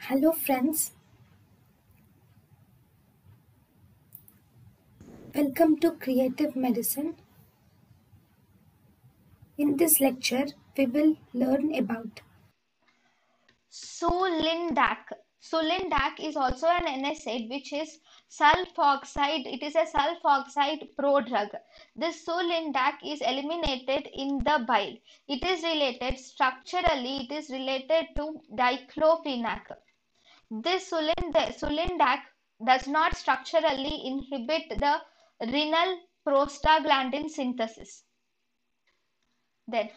Hello friends, welcome to Creative Medicine. In this lecture, we will learn about Sulindac. Sulindac is also an NSAID which is sulfoxide. It is a sulfoxide prodrug. This Sulindac is eliminated in the bile. It is related structurally. It is related to diclofenac. This Sulindac does not structurally inhibit the renal prostaglandin synthesis. Then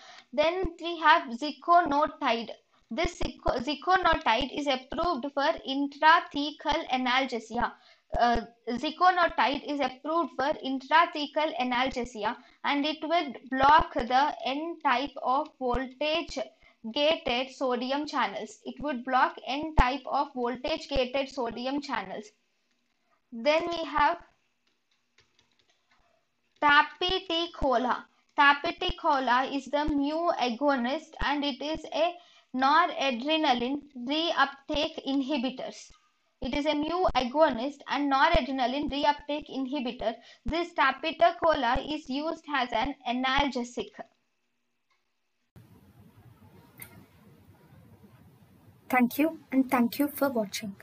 we have ziconotide. This ziconotide is approved for intrathecal analgesia. Ziconotide is approved for intrathecal analgesia, and it will block the N type of voltage gated sodium channels. It would block N type of voltage gated sodium channels. Then we have tapeticola. Tapeticola is the mu agonist and it is a noradrenaline reuptake inhibitors. It is a mu agonist and noradrenaline reuptake inhibitor. This tapeticola is used as an analgesic. thank you and thank you for watching.